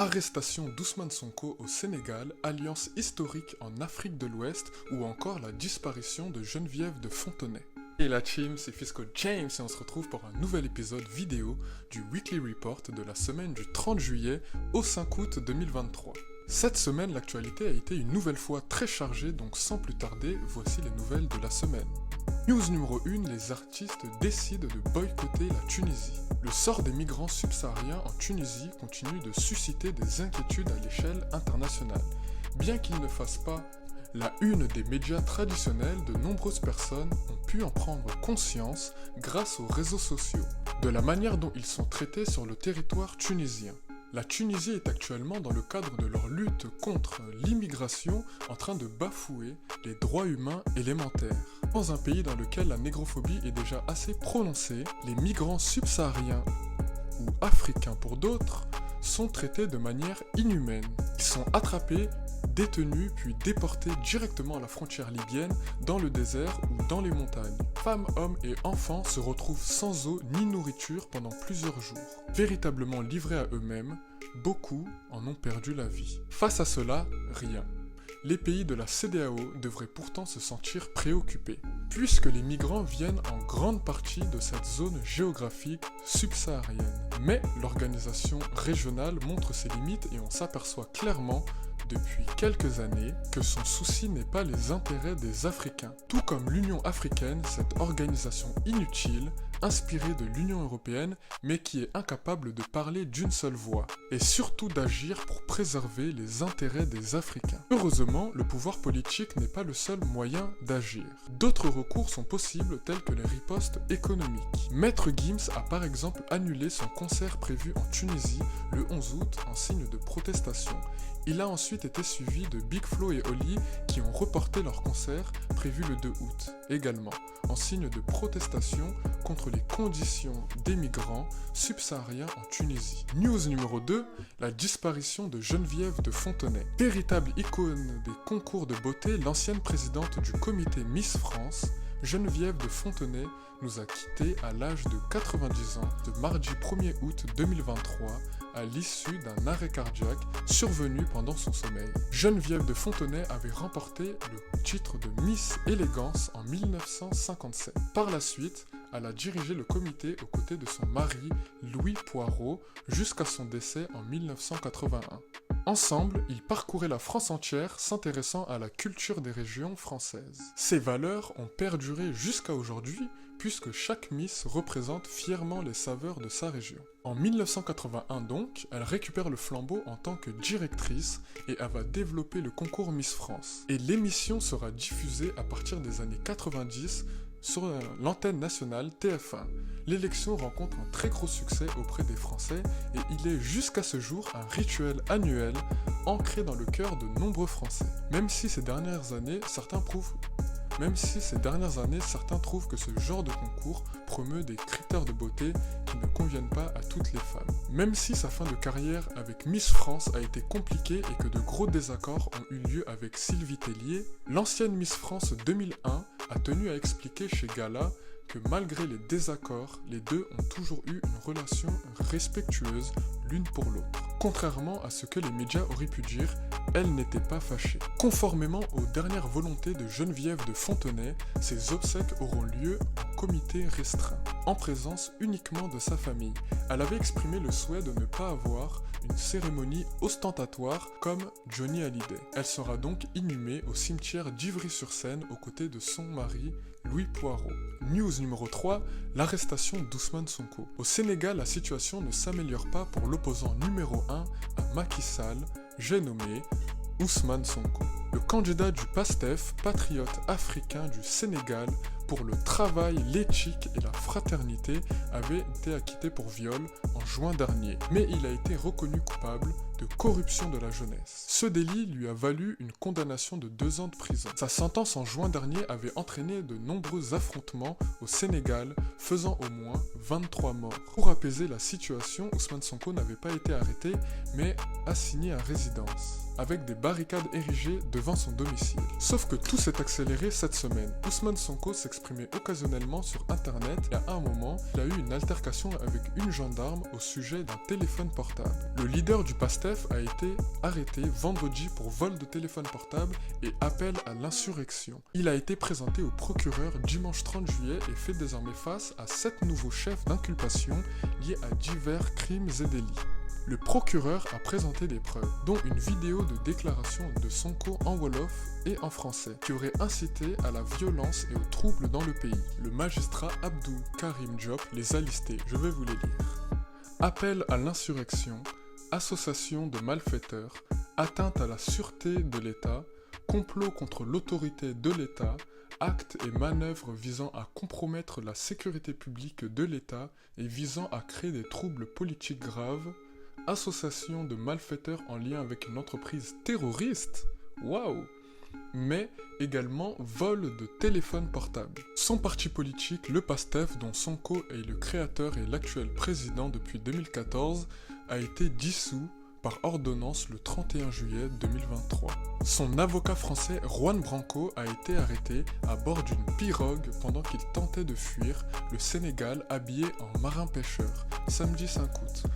Arrestation d'Ousmane Sonko au Sénégal, alliance historique en Afrique de l'Ouest ou encore la disparition de Geneviève de Fontenay. Et la team, c'est Fisco James et on se retrouve pour un nouvel épisode vidéo du Weekly Report de la semaine du 30 juillet au 5 août 2023. Cette semaine, l'actualité a été une nouvelle fois très chargée, donc sans plus tarder, voici les nouvelles de la semaine. News numéro 1, les artistes décident de boycotter la Tunisie. Le sort des migrants subsahariens en Tunisie continue de susciter des inquiétudes à l'échelle internationale. Bien qu'ils ne fassent pas la une des médias traditionnels, de nombreuses personnes ont pu en prendre conscience grâce aux réseaux sociaux, de la manière dont ils sont traités sur le territoire tunisien. La Tunisie est actuellement dans le cadre de leur lutte contre l'immigration en train de bafouer les droits humains élémentaires. Dans un pays dans lequel la négrophobie est déjà assez prononcée, les migrants subsahariens ou africains pour d'autres sont traités de manière inhumaine. Ils sont attrapés, détenus puis déportés directement à la frontière libyenne, dans le désert ou dans les montagnes. Femmes, hommes et enfants se retrouvent sans eau ni nourriture pendant plusieurs jours. Véritablement livrés à eux-mêmes, beaucoup en ont perdu la vie. Face à cela, rien. Les pays de la CEDEAO devraient pourtant se sentir préoccupés, puisque les migrants viennent en grande partie de cette zone géographique subsaharienne. Mais l'organisation régionale montre ses limites et on s'aperçoit clairement depuis quelques années que son souci n'est pas les intérêts des Africains. Tout comme l'Union africaine, cette organisation inutile, inspirée de l'Union européenne, mais qui est incapable de parler d'une seule voix, et surtout d'agir pour préserver les intérêts des Africains. Heureusement, le pouvoir politique n'est pas le seul moyen d'agir. D'autres recours sont possibles tels que les ripostes économiques. Maître Gims a par exemple annulé son concert prévu en Tunisie le 11 août en signe de protestation. Il a ensuite été suivi de Big Flo et Oli qui ont reporté leur concert prévu le 2 août, également, en signe de protestation contre les conditions des migrants subsahariens en Tunisie. News numéro 2, la disparition de Geneviève de Fontenay. Véritable icône des concours de beauté, l'ancienne présidente du comité Miss France, Geneviève de Fontenay nous a quittés à l'âge de 90 ans de mardi 1er août 2023 à l'issue d'un arrêt cardiaque survenu pendant son sommeil. Geneviève de Fontenay avait remporté le titre de Miss Élégance en 1957. Par la suite, elle a dirigé le comité aux côtés de son mari Louis Poirot jusqu'à son décès en 1981. Ensemble, ils parcouraient la France entière s'intéressant à la culture des régions françaises. Ces valeurs ont perduré jusqu'à aujourd'hui puisque chaque Miss représente fièrement les saveurs de sa région. En 1981 donc, elle récupère le flambeau en tant que directrice et elle va développer le concours Miss France. Et l'émission sera diffusée à partir des années 90 sur l'antenne nationale TF1. L'élection rencontre un très gros succès auprès des Français et il est jusqu'à ce jour un rituel annuel ancré dans le cœur de nombreux Français. Même si ces dernières années, certains trouvent que ce genre de concours promeut des critères de beauté qui ne conviennent pas à toutes les femmes. Même si sa fin de carrière avec Miss France a été compliquée et que de gros désaccords ont eu lieu avec Sylvie Tellier, l'ancienne Miss France 2001 a tenu à expliquer chez Gala que malgré les désaccords, les deux ont toujours eu une relation respectueuse l'une pour l'autre. Contrairement à ce que les médias auraient pu dire, elle n'était pas fâchée. Conformément aux dernières volontés de Geneviève de Fontenay, ses obsèques auront lieu en comité restreint, en présence uniquement de sa famille. Elle avait exprimé le souhait de ne pas avoir une cérémonie ostentatoire comme Johnny Hallyday. Elle sera donc inhumée au cimetière d'Ivry-sur-Seine aux côtés de son mari, Louis Poirot. News numéro 3, l'arrestation d'Ousmane Sonko. Au Sénégal, la situation ne s'améliore pas pour l'opposant numéro 1 à Macky Sall, j'ai nommé Ousmane Sonko. Le candidat du PASTEF, patriote africain du Sénégal, pour le travail, l'éthique et la fraternité, avait été acquitté pour viol en juin dernier. Mais il a été reconnu coupable de corruption de la jeunesse. Ce délit lui a valu une condamnation de 2 ans de prison. Sa sentence en juin dernier avait entraîné de nombreux affrontements au Sénégal, faisant au moins 23 morts. Pour apaiser la situation, Ousmane Sonko n'avait pas été arrêté, mais assigné à résidence, avec des barricades érigées devant son domicile. Sauf que tout s'est accéléré cette semaine. Ousmane Sonko s'exprimait occasionnellement sur internet et à un moment, il a eu une altercation avec une gendarme au sujet d'un téléphone portable. Le leader du PASTEF a été arrêté vendredi pour vol de téléphone portable et appel à l'insurrection. Il a été présenté au procureur dimanche 30 juillet et fait désormais face à 7 nouveaux chefs d'inculpation liés à divers crimes et délits. Le procureur a présenté des preuves, dont une vidéo de déclaration de Sonko en wolof et en français, qui aurait incité à la violence et aux troubles dans le pays. Le magistrat Abdou Karim Diop les a listés, je vais vous les lire. Appel à l'insurrection, association de malfaiteurs, atteinte à la sûreté de l'État, complot contre l'autorité de l'État, actes et manœuvres visant à compromettre la sécurité publique de l'État et visant à créer des troubles politiques graves, association de malfaiteurs en lien avec une entreprise terroriste, waouh, mais également vol de téléphone portable. Son parti politique, le PASTEF, dont Sonko est le créateur et l'actuel président depuis 2014, a été dissous par ordonnance le 31 juillet 2023. Son avocat français Juan Branco a été arrêté à bord d'une pirogue pendant qu'il tentait de fuir le Sénégal habillé en marin-pêcheur, samedi 5 août.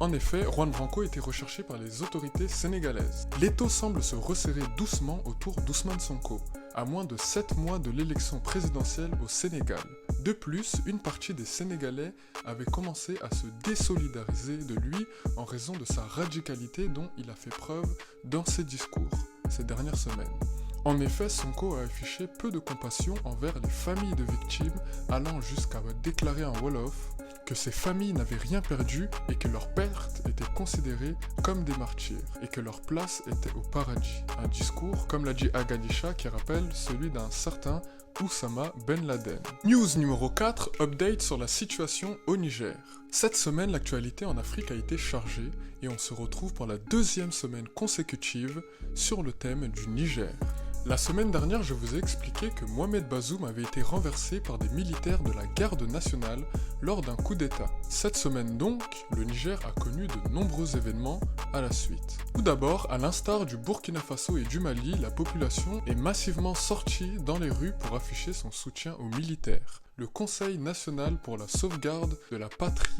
En effet, Juan Branco était recherché par les autorités sénégalaises. L'étau semble se resserrer doucement autour d'Ousmane Sonko, à moins de 7 mois de l'élection présidentielle au Sénégal. De plus, une partie des Sénégalais avait commencé à se désolidariser de lui en raison de sa radicalité dont il a fait preuve dans ses discours ces dernières semaines. En effet, Sonko a affiché peu de compassion envers les familles de victimes, allant jusqu'à déclarer en wolof que ces familles n'avaient rien perdu et que leur perte était considérée comme des martyrs et que leur place était au paradis. Un discours, comme l'a dit Agadisha, qui rappelle celui d'un certain Oussama Ben Laden. News numéro 4, update sur la situation au Niger. Cette semaine, l'actualité en Afrique a été chargée et on se retrouve pour la 2e semaine consécutive sur le thème du Niger. La semaine dernière, je vous ai expliqué que Mohamed Bazoum avait été renversé par des militaires de la garde nationale lors d'un coup d'État. Cette semaine donc, le Niger a connu de nombreux événements à la suite. Tout d'abord, à l'instar du Burkina Faso et du Mali, la population est massivement sortie dans les rues pour afficher son soutien aux militaires. Le Conseil national pour la sauvegarde de la patrie,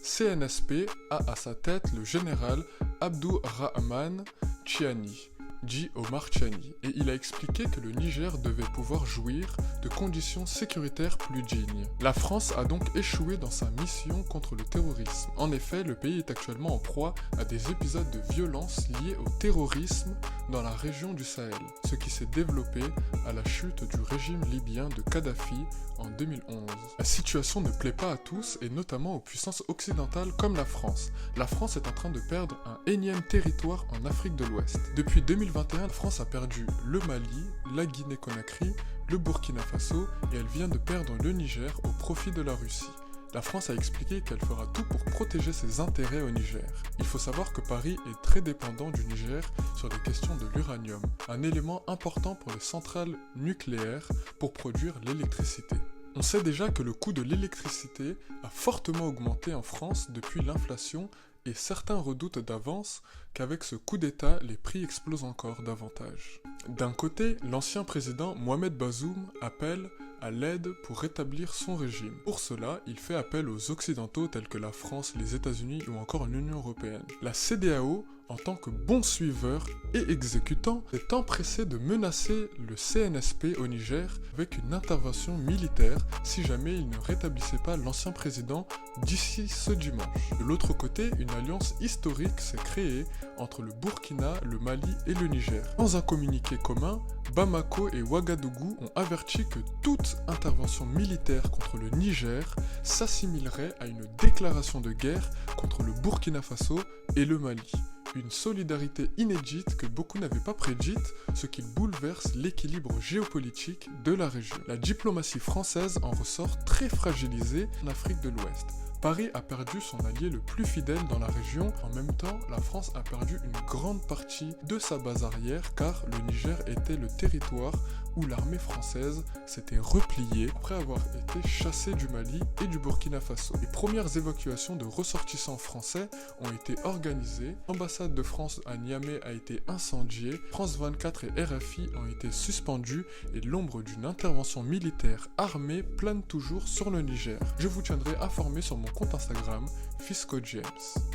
CNSP, a à sa tête le général Abdourahmane Tchiani, dit Omar Tchani, et il a expliqué que le Niger devait pouvoir jouir de conditions sécuritaires plus dignes. La France a donc échoué dans sa mission contre le terrorisme. En effet, le pays est actuellement en proie à des épisodes de violence liés au terrorisme dans la région du Sahel, ce qui s'est développé à la chute du régime libyen de Kadhafi en 2011. La situation ne plaît pas à tous, et notamment aux puissances occidentales comme la France. La France est en train de perdre un énième territoire en Afrique de l'Ouest. Depuis 2021, la France a perdu le Mali, la Guinée-Conakry, le Burkina Faso, et elle vient de perdre le Niger au profit de la Russie. La France a expliqué qu'elle fera tout pour protéger ses intérêts au Niger. Il faut savoir que Paris est très dépendant du Niger sur les questions de l'uranium, un élément important pour les centrales nucléaires pour produire l'électricité. On sait déjà que le coût de l'électricité a fortement augmenté en France depuis l'inflation et certains redoutent d'avance qu'avec ce coup d'État, les prix explosent encore davantage. D'un côté, l'ancien président Mohamed Bazoum appelle à l'aide pour rétablir son régime. Pour cela, il fait appel aux Occidentaux tels que la France, les États-Unis ou encore l'Union européenne. La CEDEAO, en tant que bon suiveur et exécutant, s'est empressé de menacer le CNSP au Niger avec une intervention militaire si jamais il ne rétablissait pas l'ancien président d'ici ce dimanche. De l'autre côté, une alliance historique s'est créée entre le Burkina, le Mali et le Niger. Dans un communiqué commun, Bamako et Ouagadougou ont averti que toute intervention militaire contre le Niger s'assimilerait à une déclaration de guerre contre le Burkina Faso et le Mali. Une solidarité inédite que beaucoup n'avaient pas prédite, ce qui bouleverse l'équilibre géopolitique de la région. La diplomatie française en ressort très fragilisée en Afrique de l'Ouest. Paris a perdu son allié le plus fidèle dans la région. En même temps, la France a perdu une grande partie de sa base arrière car le Niger était le territoire où l'armée française s'était repliée après avoir été chassée du Mali et du Burkina Faso. Les premières évacuations de ressortissants français ont été organisées. L'ambassade de France à Niamey a été incendiée. France 24 et RFI ont été suspendus et l'ombre d'une intervention militaire armée plane toujours sur le Niger. Je vous tiendrai informé sur mon compte Instagram FiscoJames.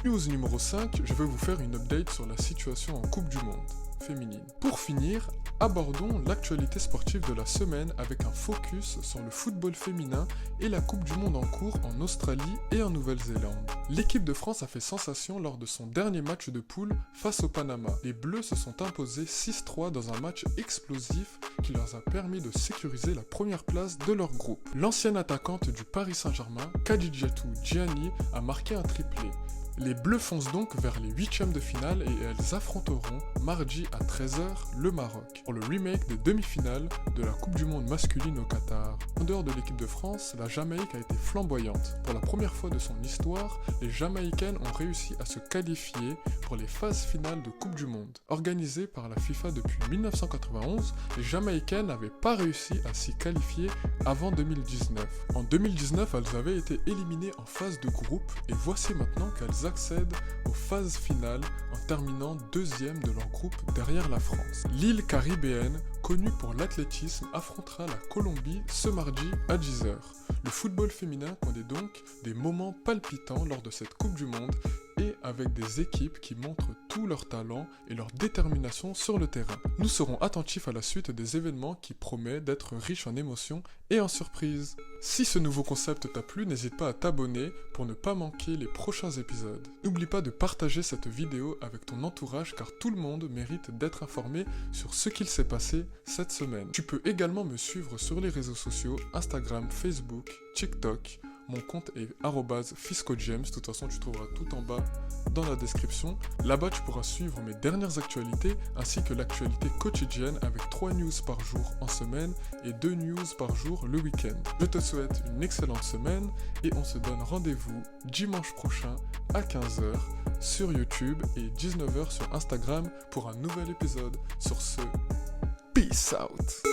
News numéro 5, je vais vous faire une update sur la situation en Coupe du Monde féminine. Pour finir, abordons l'actualité sportive de la semaine avec un focus sur le football féminin et la Coupe du Monde en cours en Australie et en Nouvelle-Zélande. L'équipe de France a fait sensation lors de son dernier match de poule face au Panama. Les Bleus se sont imposés 6-3 dans un match explosif qui leur a permis de sécuriser la première place de leur groupe. L'ancienne attaquante du Paris Saint-Germain, Khadijatou Diani, a marqué un triplé. Les Bleus foncent donc vers les 8e de finale et elles affronteront mardi à 13h le Maroc pour le remake des demi-finales de la Coupe du Monde masculine au Qatar. En dehors de l'équipe de France, la Jamaïque a été flamboyante. Pour la première fois de son histoire, les Jamaïcaines ont réussi à se qualifier pour les phases finales de Coupe du Monde. Organisées par la FIFA depuis 1991, les Jamaïcaines n'avaient pas réussi à s'y qualifier avant 2019. En 2019, elles avaient été éliminées en phase de groupe et voici maintenant qu'elles accèdent aux phases finales en terminant 2e de leur groupe derrière la France. L'île caribéenne, connue pour l'athlétisme, affrontera la Colombie ce mardi à 10h. Le football féminin connaît donc des moments palpitants lors de cette Coupe du Monde et avec des équipes qui montrent tout leur talent et leur détermination sur le terrain. Nous serons attentifs à la suite des événements qui promettent d'être riches en émotions et en surprises. Si ce nouveau concept t'a plu, n'hésite pas à t'abonner pour ne pas manquer les prochains épisodes. N'oublie pas de partager cette vidéo avec ton entourage car tout le monde mérite d'être informé sur ce qu'il s'est passé cette semaine. Tu peux également me suivre sur les réseaux sociaux, Instagram, Facebook, TikTok. Mon compte est @FiscoJames, de toute façon tu trouveras tout en bas dans la description. Là-bas tu pourras suivre mes dernières actualités ainsi que l'actualité quotidienne avec 3 news par jour en semaine et 2 news par jour le week-end. Je te souhaite une excellente semaine et on se donne rendez-vous dimanche prochain à 15h sur YouTube et 19h sur Instagram pour un nouvel épisode. Sur ce, peace out!